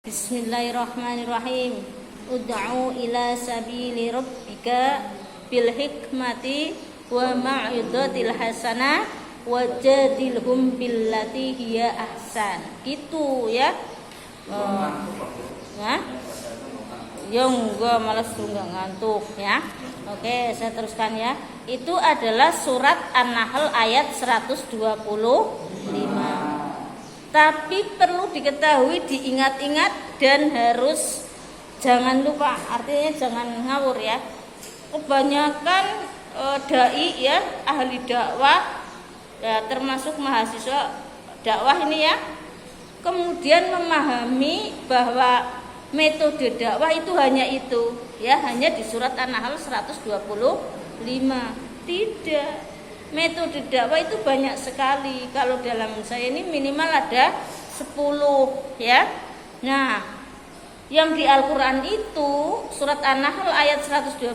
Bismillahirrahmanirrahim. Ud'u ila sabili rabbika bil hikmati wa ma'idhatil hasanah wajadilhum billati hiya ahsan. Gitu ya. Nah. Ya enggak, malas enggak ngantuk ya. Oke, saya teruskan ya. Itu adalah surat An-Nahl ayat 125. Tapi perlu diketahui, diingat-ingat dan harus jangan lupa, artinya jangan ngawur ya. Kebanyakan dai ya, ahli dakwah ya, termasuk mahasiswa dakwah ini ya, kemudian memahami bahwa metode dakwah itu hanya itu ya, hanya di surat An-Nahl 125. Tidak. Metode dakwah itu banyak sekali. Kalau dalam saya ini minimal ada 10 ya. Nah, yang di Al-Quran itu surat An-Nahl ayat 125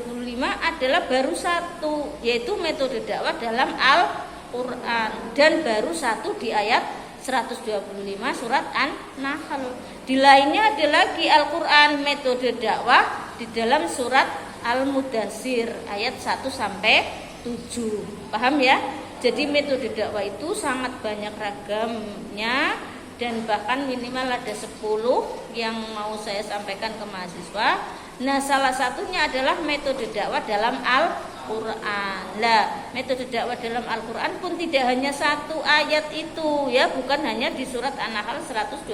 adalah baru satu, yaitu metode dakwah dalam Al-Quran, dan baru satu di ayat 125 surat An-Nahl. Di lainnya ada lagi Al-Quran metode dakwah di dalam surat Al-Mudaththir ayat 1 sampai 7. Paham ya? Jadi metode dakwah itu sangat banyak ragamnya, dan bahkan minimal ada 10 yang mau saya sampaikan ke mahasiswa. Nah, salah satunya adalah metode dakwah dalam Al-Quran. Lah, metode dakwah dalam Al-Quran pun tidak hanya satu ayat itu ya, bukan hanya di surat An-Nahl 125,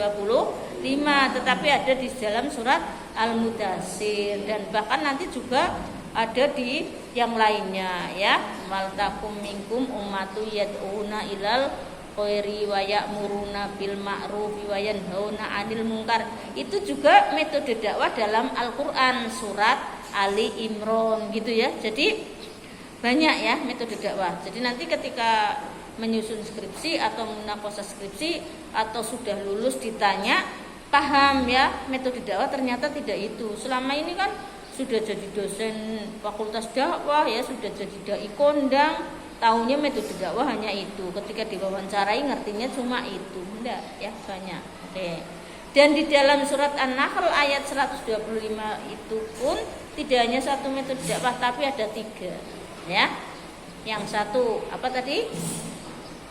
tetapi ada di dalam surat Al-Mudaththir, dan bahkan nanti juga ada di yang lainnya ya. Maltakum minkum ummatu yad'una ilal khairi wa ya'muruna bil ma'rufi wa yanhauna 'anil munkar. Itu juga metode dakwah dalam Al-Qur'an surat Ali Imran gitu ya. Jadi banyak ya metode dakwah. Jadi nanti ketika menyusun skripsi atau munaqashah skripsi atau sudah lulus ditanya, paham ya metode dakwah ternyata tidak itu. Selama ini kan sudah jadi dosen fakultas dakwah ya, sudah jadi dai kondang, taunya metode dakwah hanya itu. Ketika diwawancarai ngertinya cuma itu. Enggak ya, banyak. Oke. Dan di dalam surat An-Nahl ayat 125 itu pun tidak hanya satu metode dakwah, tapi ada 3 ya. Yang satu apa tadi?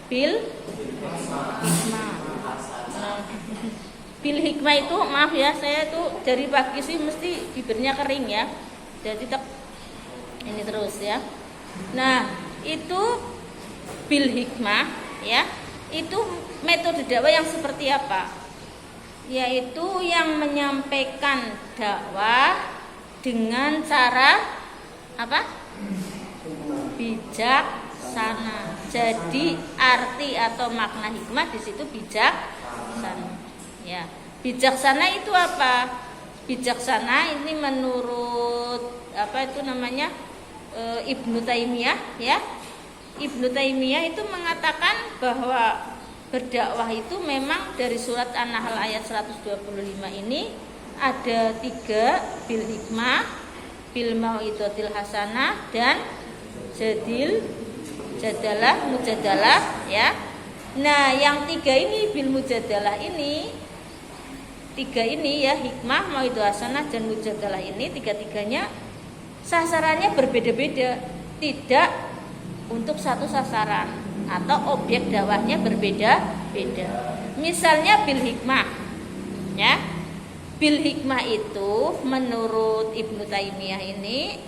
Bil hikmah. Bil hikmah itu, maaf ya, saya itu dari pagi sih mesti bibirnya kering ya, jadi tetap ini terus ya. Nah, itu bil hikmah ya, itu metode dakwah yang seperti apa? Yaitu yang menyampaikan dakwah dengan cara apa? Bijaksana. Jadi arti atau makna hikmah di situ bijaksana. Ya, bijaksana itu apa? Bijaksana ini menurut apa itu namanya Ibnu Taimiyah ya. Ibnu Taimiyah itu mengatakan bahwa berdakwah itu memang dari surat An-Nahl ayat 125 ini ada 3, bil hikmah, bil mau'izatil hasanah, dan mujadalah ya. Nah, yang 3 ini bil mujadalah ini, 3 ini ya, hikmah, mau'izah hasanah, dan mujadalah ini, 3-tiganya sasarannya berbeda-beda, tidak untuk satu sasaran atau objek dakwahnya berbeda-beda. Misalnya bil hikmah ya. Bil hikmah itu menurut Ibnu Taimiyah ini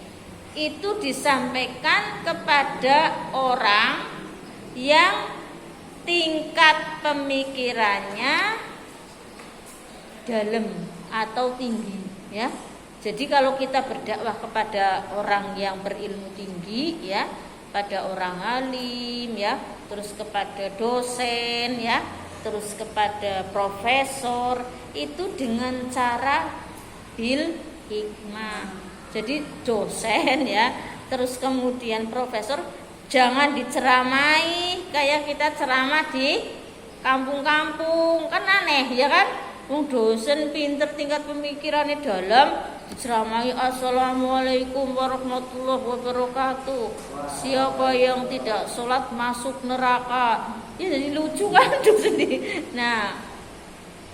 itu disampaikan kepada orang yang tingkat pemikirannya dalam atau tinggi ya. Jadi kalau kita berdakwah kepada orang yang berilmu tinggi ya, pada orang alim ya, terus kepada dosen ya, terus kepada profesor, itu dengan cara bil hikmah. Jadi dosen ya, terus kemudian profesor, jangan diceramai kayak kita ceramah di kampung-kampung, kan aneh ya kan. Dosen pinter, tingkat pemikirannya dalam, diceramai assalamualaikum warahmatullahi wabarakatuh, siapa yang tidak sholat masuk neraka. Ya jadi lucu kan dosen ini. Nah,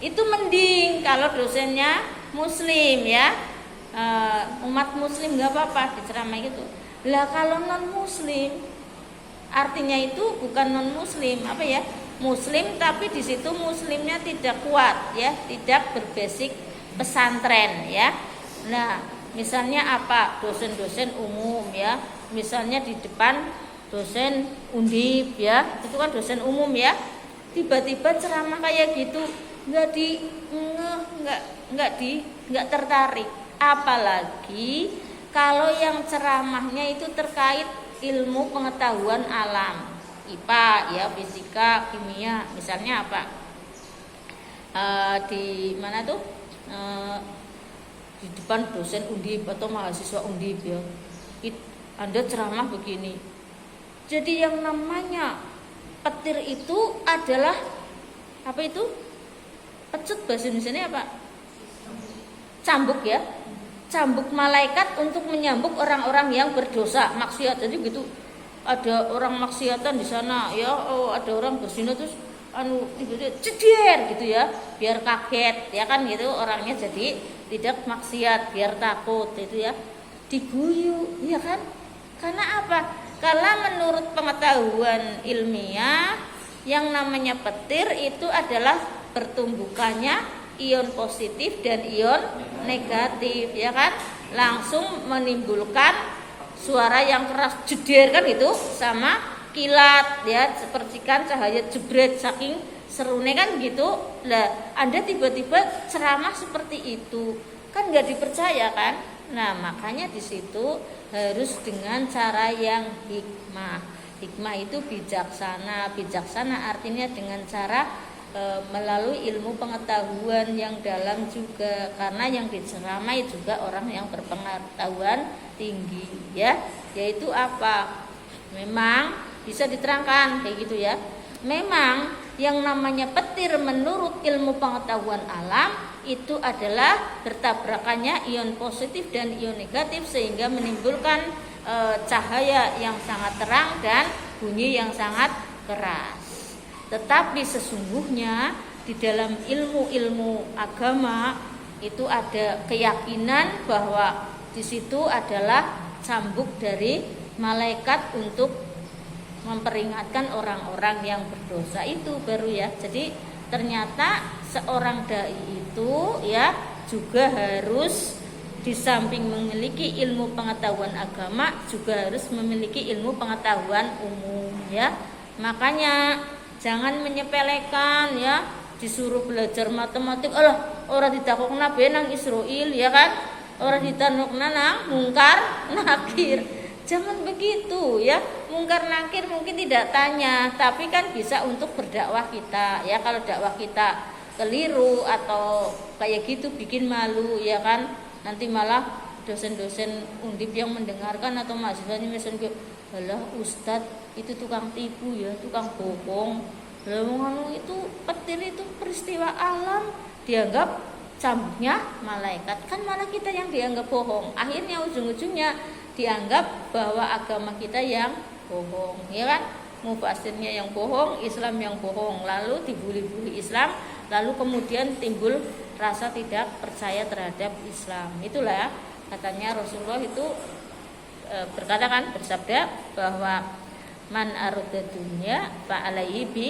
Itu mending kalau dosennya muslim ya. Umat muslim nggak apa-apa diceramai gitu. Lah kalau non muslim, artinya itu bukan non muslim, apa ya? Muslim tapi di situ muslimnya tidak kuat ya, tidak berbasic pesantren ya. Nah, misalnya apa? Dosen-dosen umum ya. Misalnya di depan dosen undip ya, itu kan dosen umum ya. Tiba-tiba ceramah kayak gitu, nggak tertarik. Apalagi kalau yang ceramahnya itu terkait ilmu pengetahuan alam, IPA ya, fisika, kimia, misalnya apa? Di mana tuh? Di depan dosen undip atau mahasiswa undip ya. Anda ceramah begini. Jadi yang namanya petir itu adalah apa itu? Pecut bahasa Indonesia apa? Cambuk ya. Cambuk malaikat untuk menyambuk orang-orang yang berdosa, maksiat. Jadi gitu. Ada orang maksiatan di sana ya, ada orang berzina terus ceder gitu ya, biar kaget ya kan gitu, orangnya jadi tidak maksiat, biar takut itu ya. Diguyu ya kan? Karena apa? Karena menurut pengetahuan ilmiah yang namanya petir itu adalah pertumbukannya ion positif dan ion negatif ya kan, langsung menimbulkan suara yang keras jeder kan itu, sama kilat ya, sepercikan cahaya jebret, saking serunya kan gitu. Lah Anda tiba-tiba ceramah seperti itu kan nggak dipercaya kan. Nah makanya di situ harus dengan cara yang hikmah. Hikmah itu bijaksana. Bijaksana artinya dengan cara melalui ilmu pengetahuan yang dalam juga, karena yang diceramai juga orang yang berpengetahuan tinggi ya. Yaitu apa? Memang bisa diterangkan kayak gitu ya. Memang yang namanya petir menurut ilmu pengetahuan alam itu adalah bertabrakannya ion positif dan ion negatif sehingga menimbulkan cahaya yang sangat terang dan bunyi yang sangat keras. Tetapi sesungguhnya di dalam ilmu-ilmu agama itu ada keyakinan bahwa di situ adalah cambuk dari malaikat untuk memperingatkan orang-orang yang berdosa itu baru ya. Jadi ternyata seorang dai itu ya juga harus di samping memiliki ilmu pengetahuan agama juga harus memiliki ilmu pengetahuan umum ya. Makanya jangan menyepelekan ya, disuruh belajar matematik, orang ditakokna benang Israel ya kan, orang ditanukna nang mungkar nakir. Jangan begitu ya, mungkar nakir mungkin tidak tanya, tapi kan bisa untuk berdakwah kita ya. Kalau dakwah kita keliru atau kayak gitu bikin malu ya kan, nanti malah dosen-dosen undip yang mendengarkan atau mahasiswanya misalnya, alah ustadz itu tukang tipu ya, tukang bohong. Lalu itu petir itu peristiwa alam, dianggap cambuknya malaikat, kan malah kita yang dianggap bohong. Akhirnya ujung-ujungnya dianggap bahwa agama kita yang bohong ya kan, mufasirnya yang bohong, Islam yang bohong, lalu dibuli-buli Islam, lalu kemudian timbul rasa tidak percaya terhadap Islam. Itulah katanya Rasulullah itu berkata kan, bersabda bahwa man arada dunya fa alaihi bi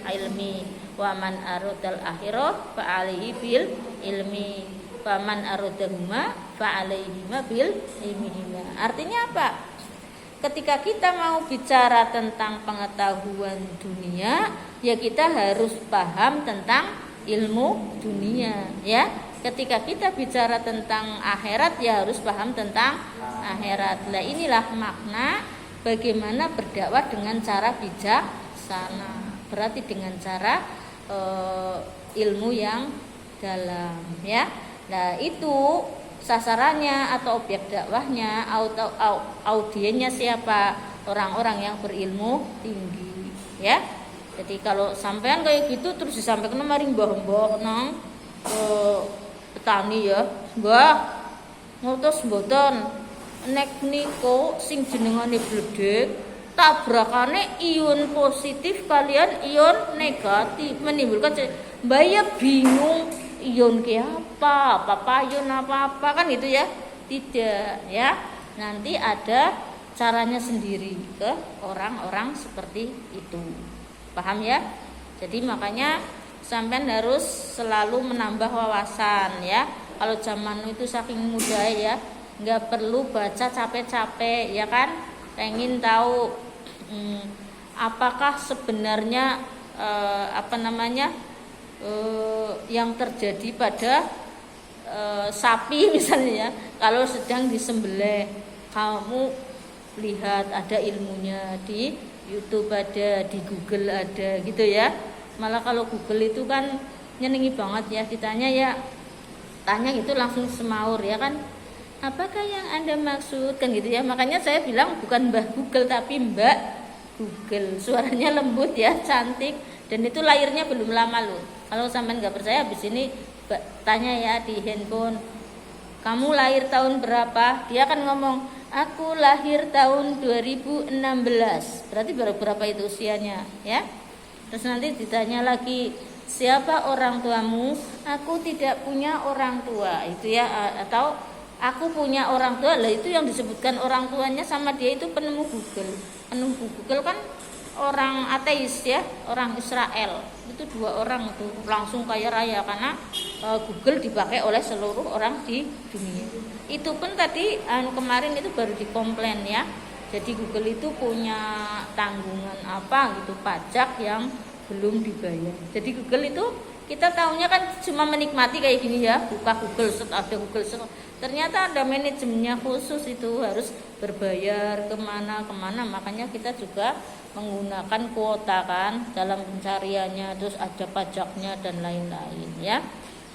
ilmi wa man aradal akhirah fa alaihi bil ilmi fa man aradahuma fa alaihi bil ilmihima. Artinya apa? Ketika kita mau bicara tentang pengetahuan dunia, ya kita harus paham tentang ilmu dunia ya. Ketika kita bicara tentang akhirat, ya harus paham tentang akhirat. Nah inilah makna bagaimana berdakwah dengan cara bijaksana, berarti dengan cara ilmu yang dalam ya. Nah itu sasarannya atau objek dakwahnya atau audiennya siapa? Orang-orang yang berilmu tinggi ya. Jadi kalau sampean kayak gitu terus disampaikan maring mbah-mbah nang petani ya, mbah ngotos mboten nek niko sing jenengane bledek tabrakane ion positif kalian ion negatif menimbulkan Mbak ya bingung, iyon ke apa payon apa kan itu ya. Tidak ya. Nanti ada caranya sendiri ke orang-orang seperti itu. Paham ya? Jadi makanya sampean harus selalu menambah wawasan ya. Kalau zaman itu saking mudah ya, nggak perlu baca capek-capek ya kan. Pengen tahu apakah sebenarnya yang terjadi pada sapi misalnya ya. Kalau sedang disembelih, kamu lihat ada ilmunya di YouTube ada, di Google ada gitu ya. Malah kalau Google itu kan nyenengi banget ya, ditanya tanya gitu langsung semaur ya kan. Apakah yang Anda maksud kan gitu ya. Makanya saya bilang bukan Mbah Google tapi Mbak Google. Suaranya lembut ya, cantik, dan itu lahirnya belum lama loh. Kalau sampean nggak percaya, habis ini tanya ya di handphone, kamu lahir tahun berapa? Dia akan ngomong, aku lahir tahun 2016. Berarti baru berapa itu usianya ya. Terus nanti ditanya lagi, siapa orang tuamu? Aku tidak punya orang tua. Itu ya. Atau aku punya orang tua. Lah itu yang disebutkan orang tuanya sama dia itu penemu Google. Penemu Google kan orang ateis ya, orang Israel. Itu 2 orang itu langsung kaya raya karena Google dipakai oleh seluruh orang di dunia. Itu pun tadi kemarin itu baru dikomplain ya. Jadi Google itu punya tanggungan apa gitu, pajak yang belum dibayar. Jadi Google itu kita tahunya kan cuma menikmati kayak gini ya, buka Google Search, ada Google Search. Ternyata ada manajemennya khusus, itu harus berbayar kemana, makanya kita juga menggunakan kuota kan dalam pencariannya, terus ada pajaknya dan lain-lain ya.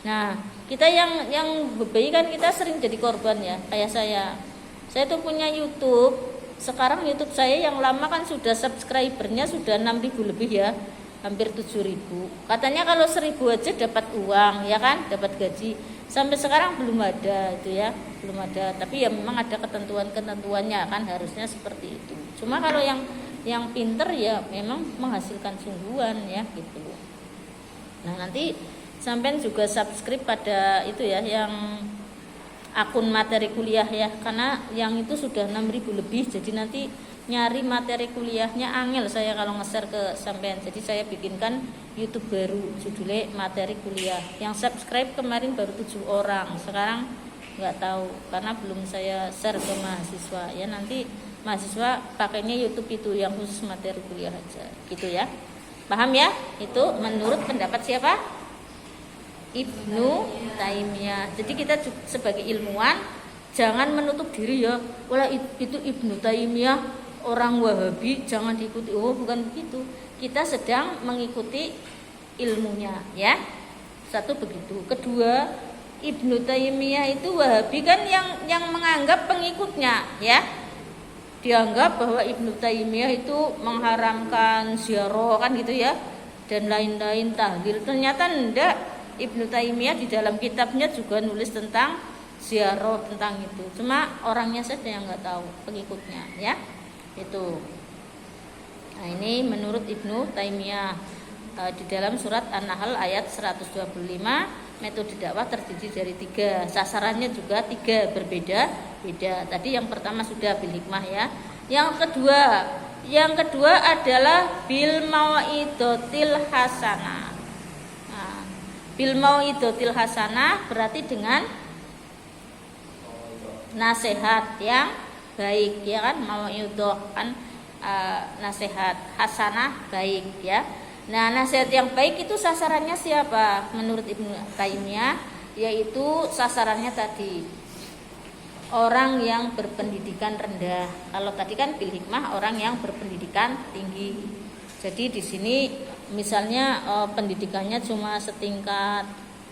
Nah kita yang bebaik kan kita sering jadi korban ya. Kayak saya tuh punya YouTube. Sekarang YouTube saya yang lama kan sudah subscribernya sudah 6.000 lebih ya, hampir 7.000. Katanya kalau 1.000 aja dapat uang ya kan, dapat gaji. Sampai sekarang belum ada itu ya, belum ada. Tapi ya memang ada ketentuannya kan, harusnya seperti itu. Cuma kalau yang pinter ya memang menghasilkan sungguhan ya gitu. Nah nanti sampean juga subscribe pada itu ya, yang akun materi kuliah ya, karena yang itu sudah 6.000 lebih. Jadi nanti nyari materi kuliahnya angel saya kalau nge-share ke sampean. Jadi saya bikinkan YouTube baru judulnya materi kuliah. Yang subscribe kemarin baru 7 orang. Sekarang nggak tahu karena belum saya share ke mahasiswa ya. Nanti mahasiswa pakainya YouTube itu yang khusus materi kuliah aja gitu ya. Paham ya? Itu menurut pendapat siapa? Ibnu Taimiyah. Jadi kita sebagai ilmuwan jangan menutup diri ya. Wala itu Ibnu Taimiyah orang Wahabi jangan diikuti. Oh, bukan begitu. Kita sedang mengikuti ilmunya ya. Satu begitu. Kedua, Ibnu Taimiyah itu Wahabi kan yang menganggap pengikutnya ya. Dianggap bahwa Ibnu Taimiyah itu mengharamkan ziarah kan gitu ya, dan lain-lain, tahlil. Ternyata enggak. Ibnu Taimiyah di dalam kitabnya juga nulis tentang ziarah, tentang itu. Cuma orangnya saja yang nggak tahu, pengikutnya ya. Itu. Nah, ini menurut Ibnu Taimiyah di dalam surat An-Nahl ayat 125, metode dakwah terdiri dari 3, sasarannya juga 3 berbeda-beda. Tadi yang pertama sudah bil hikmah ya. Yang kedua adalah bil mau'idotil hasanah. Nah, bil mau'idotil hasanah berarti dengan nasihat yang baik ya kan, mau'idoh kan nasihat, hasanah baik ya. Nah, nasihat yang baik itu sasarannya siapa? Menurut Ibnu Taimiyah, yaitu sasarannya tadi orang yang berpendidikan rendah. Kalau tadi kan bil hikmah orang yang berpendidikan tinggi. Jadi di sini misalnya pendidikannya cuma setingkat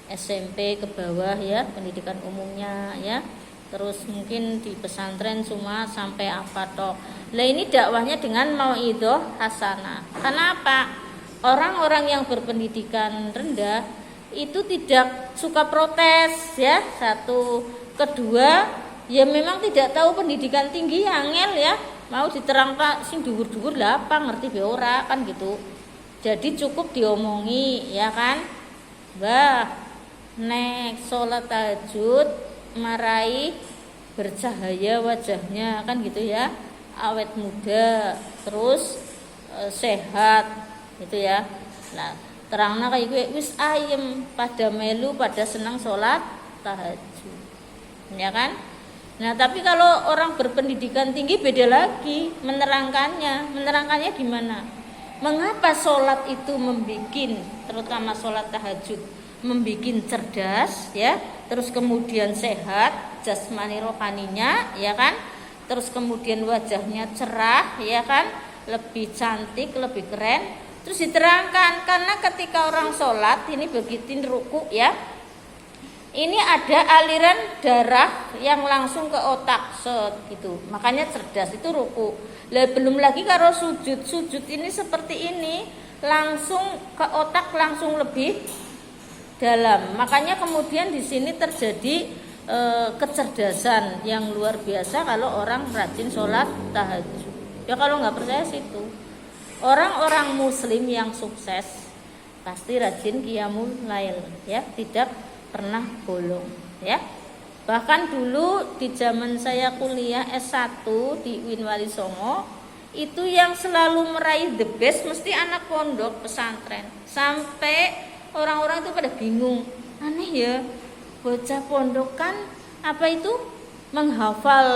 SMP ke bawah ya, pendidikan umumnya ya. Terus mungkin di pesantren cuma sampai apa toh. Lah ini dakwahnya dengan mau'idhah hasanah. Kenapa? Orang-orang yang berpendidikan rendah itu tidak suka protes ya. Satu, kedua ya memang tidak tahu pendidikan tinggi angel ya. Mau diterangkan sing dhuwur-dhuwur lah apa ngerti be ora kan gitu. Jadi cukup diomongi ya kan. Mbah, nek sholat tahajud marai bercahaya wajahnya kan gitu ya, awet muda, terus sehat gitu ya. Nah, terangna kayak gue wis ayem pada melu pada senang sholat tahajud. Ya kan? Nah, tapi kalau orang berpendidikan tinggi beda lagi menerangkannya. Menerangkannya gimana? Mengapa sholat itu membikin, terutama sholat tahajud, membikin cerdas, ya, terus kemudian sehat, jasmani rohaninya, ya kan, terus kemudian wajahnya cerah, ya kan, lebih cantik, lebih keren, terus diterangkan karena ketika orang sholat ini begitu ruku, ya, ini ada aliran darah yang langsung ke otak, gitu, makanya cerdas itu ruku. Lah belum lagi kalau sujud ini seperti ini langsung ke otak langsung lebih dalam. Makanya kemudian di sini terjadi kecerdasan yang luar biasa kalau orang rajin sholat tahajud. Ya kalau nggak percaya situ. Orang-orang muslim yang sukses pasti rajin qiyamul lail, ya, tidak pernah bolong, ya. Bahkan dulu di zaman saya kuliah S1 di UIN Wali Songo, itu yang selalu meraih the best mesti anak pondok pesantren. Sampai orang-orang itu pada bingung, aneh ya, bocah pondok kan apa itu menghafal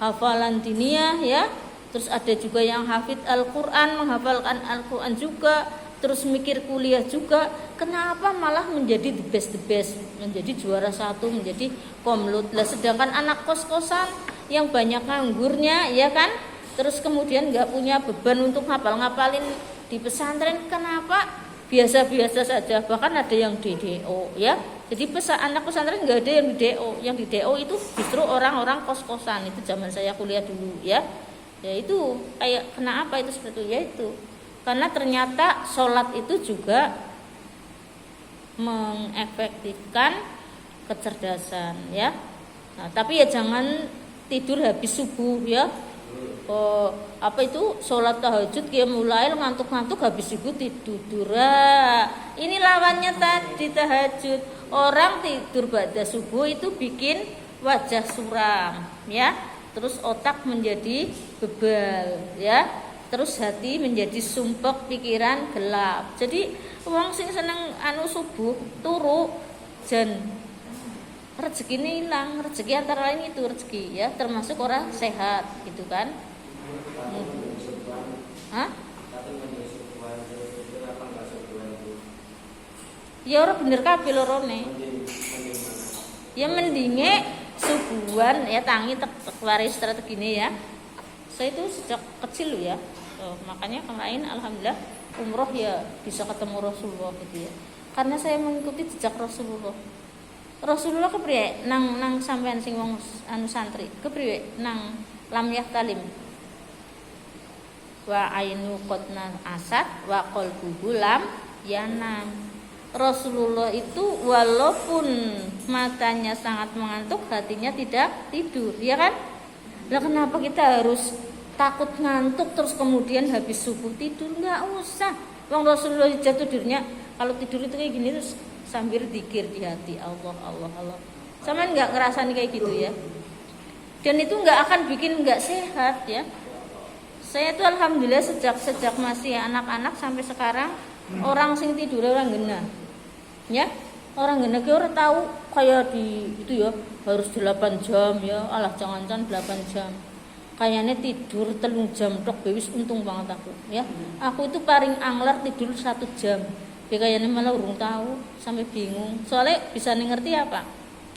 hafalan diniyah, ya. Terus ada juga yang hafid Al-Quran, menghafalkan Al-Quran juga, terus mikir kuliah juga. Kenapa malah menjadi the best, menjadi juara satu, menjadi komlut. Lah sedangkan anak kos-kosan yang banyak nganggurnya, ya kan, terus kemudian nggak punya beban untuk ngapalin di pesantren, kenapa biasa-biasa saja, bahkan ada yang DDO, ya. Jadi anak pesantren nggak ada yang di DO itu justru orang-orang kos-kosan. Itu zaman saya kuliah dulu, ya. Ya itu kayak kenapa itu seperti itu, ya itu karena ternyata sholat itu juga mengefektifkan kecerdasan, ya. Nah, tapi ya jangan tidur habis subuh, ya. Apa itu sholat tahajud dia mulai ngantuk-ngantuk habis itu tidur. Ini lawannya tadi tahajud. Orang tidur pada subuh itu bikin wajah suram, ya. Terus otak menjadi bebal, ya. Terus hati menjadi sumpek, pikiran gelap. Jadi wong sing seneng subuh turu jan rezekine ilang. Rezeki antara lain itu rezeki, ya, termasuk orang sehat gitu kan. Hah? Ya ora bener kabeh lorone. Ya mendinge subuhan, ya, tangi waris strategine, ya. Saya itu sejak kecil loh, ya. Makanya kemarin alhamdulillah umroh ya bisa ketemu Rasulullah gitu, ya. Karena saya mengikuti jejak Rasulullah. Rasulullah kepriye nang sampean sing wong santri, kepriye nang lam yahtalim. Wa ainu qadna asad wa qalbuhu lam yanam. Rasulullah itu walaupun matanya sangat mengantuk, hatinya tidak tidur, ya kan? Lah kenapa kita harus takut ngantuk terus kemudian habis subuh tidur? Nggak usah. Wong Rasulullah jatuh tidurnya kalau tidur itu kayak gini terus sambil zikir di hati, Allah Allah Allah. Sama nggak ngerasain kayak gitu, ya? Dan itu nggak akan bikin nggak sehat, ya. Saya tuh alhamdulillah sejak masih anak-anak sampai sekarang orang sing tidur orang gena, ya. Orang gena ki ora tahu kayak di itu, ya, harus 8 jam, ya. Alah jangan-jangan 8 jam. Kayaknya tidur 3 jam tok wis untung banget aku, ya. Aku itu paling angler tidur 1 jam. Kayaknya malah urung tahu, sampai bingung. Soalnya bisa ngerti apa?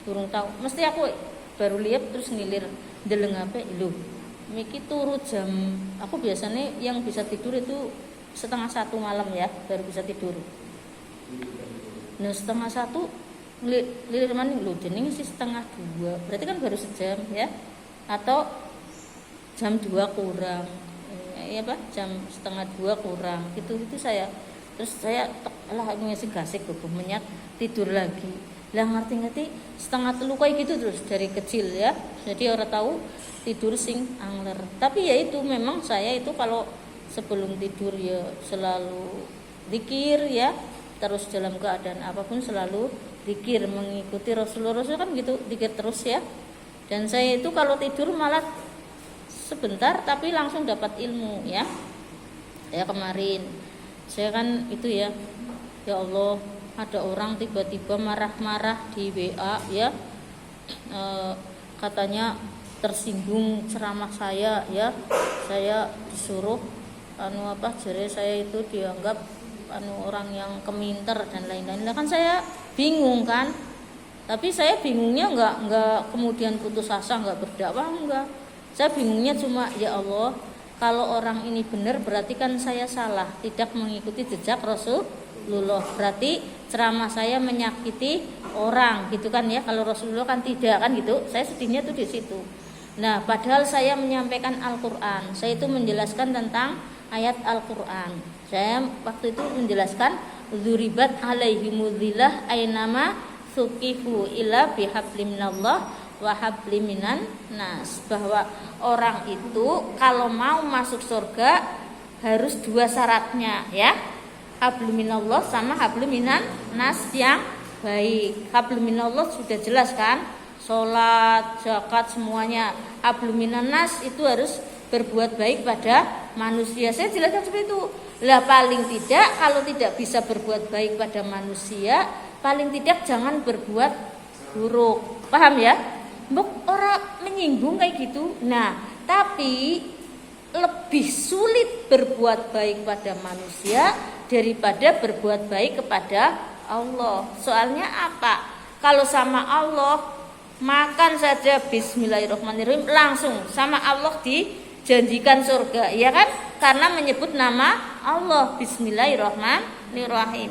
Urung tahu. Mesti aku baru lihat terus ngilir ndeleng apa lho. Miki turu jam, aku biasanya yang bisa tidur itu 1:30 malam, ya, baru bisa tidur. Nah 1:30 lilir maning lho, jenenge sih 1:30. Berarti kan baru sejam, ya. Atau jam 2 kurang. Ya apa? Jam 1:30 kurang. Itu saya. Terus saya lah ngisi gasik kok menyat tidur lagi. Lah ngerti-ngerti 2:30 kayak gitu terus dari kecil, ya. Jadi orang tahu tidur sing angler. Tapi ya itu memang saya itu kalau sebelum tidur ya selalu zikir, ya. terus dalam keadaan apapun selalu zikir, mengikuti Rasulullah kan gitu, zikir terus ya. Dan saya itu kalau tidur malah sebentar tapi langsung dapat ilmu ya. Ya kemarin saya kan itu ya Allah, ada orang tiba-tiba marah-marah di WA ya, katanya tersinggung ceramah saya ya. Saya disuruh jadi saya itu dianggap orang yang keminter dan lain-lain. Kan saya bingung kan, tapi saya bingungnya enggak kemudian putus asa, enggak berdakwah, enggak. Saya bingungnya cuma ya Allah, kalau orang ini benar berarti kan saya salah, tidak mengikuti jejak Rasulullah, berarti ceramah saya menyakiti orang gitu kan ya. Kalau Rasulullah kan tidak kan gitu. Saya sedihnya tuh di situ. Nah, padahal saya menyampaikan Al-Qur'an, saya itu menjelaskan tentang ayat Al-Qur'an. Saya waktu itu menjelaskan dzuribat alaihimudillah ainama suqifu ila bihablim minallah wa hablim minan nas, bahwa orang itu kalau mau masuk surga harus dua syaratnya ya, hablum minallah sama hablum minan nas yang baik. Hablum minallah sudah jelas kan, sholat, zakat semuanya. Hablum minan nas itu harus berbuat baik pada manusia. Saya jelaskan seperti itu. Lah paling tidak kalau tidak bisa berbuat baik pada manusia, paling tidak jangan berbuat buruk. Paham ya? Orang menyinggung kayak gitu. Nah, tapi lebih sulit berbuat baik pada manusia daripada berbuat baik kepada Allah. Soalnya apa? Kalau sama Allah makan saja bismillahirrahmanirrahim langsung sama Allah dijanjikan surga, ya kan? Karena menyebut nama Allah, bismillahirrahmanirrahim.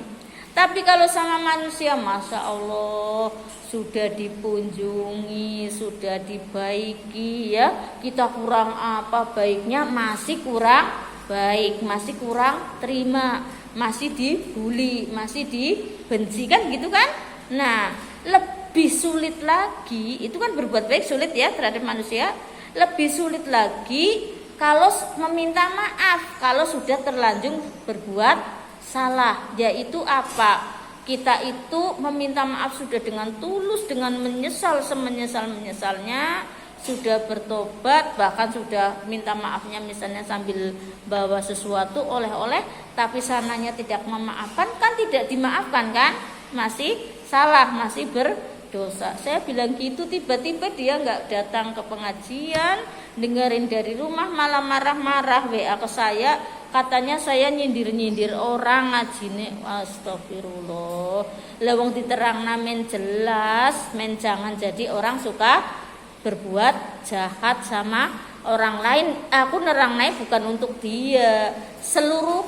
Tapi kalau sama manusia, masya Allah, sudah dikunjungi, sudah dibaiki ya, kita kurang apa baiknya, masih kurang baik, masih kurang terima, masih dibully, masih dibenci kan gitu kan. Nah, lebih sulit lagi, itu kan berbuat baik sulit ya terhadap manusia. Lebih sulit lagi kalau meminta maaf, kalau sudah terlanjur berbuat salah, yaitu apa? Kita itu meminta maaf sudah dengan tulus, dengan menyesal semenyesal-menyesalnya, sudah bertobat, bahkan sudah minta maafnya misalnya sambil bawa sesuatu oleh-oleh, tapi sananya tidak memaafkan, kan tidak dimaafkan kan? Masih salah, masih berdosa. Saya bilang gitu, tiba-tiba dia nggak datang ke pengajian, dengerin dari rumah, malah marah-marah WA ke saya. Katanya saya nyindir-nyindir orang ngajine. Astagfirullah. Lewong diterangna men jelas, men jangan jadi orang suka berbuat jahat sama orang lain. Aku nerangnai bukan untuk dia, seluruh